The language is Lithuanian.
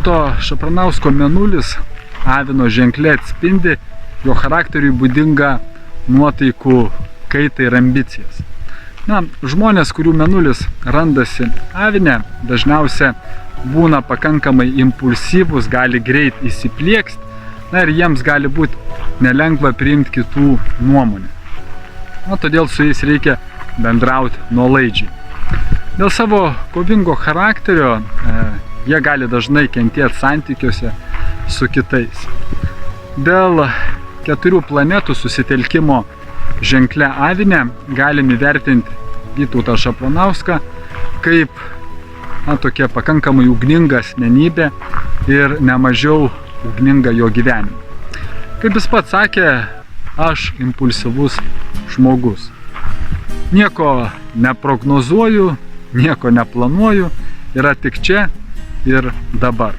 Vytauto Šapranausko mėnulis avino ženkle atspindi jo charakteriui būdingą nuotaikų kaitą ir ambicijas. Žmonės, kurių mėnulis randasi avine, dažniausia būna pakankamai impulsyvus, gali greit įsiplieksti, ir jiems gali būti nelengva priimti kitų nuomonę. Todėl su jais reikia bendrauti nuolaidžiai. Dėl savo kovingo charakterio jie gali dažnai kentėti santykiuose su kitais. Dėl 4 planetų susitelkimo ženkle avine galim įvertinti Vytautą Šapranauską kaip tokia pakankamai ugninga asmenybė ir nemažiau ugninga jo gyvenime. Kaip jis pats sakė, aš impulsyvus žmogus. Nieko neprognozuoju, nieko neplanuoju, yra tik čia ir dabar.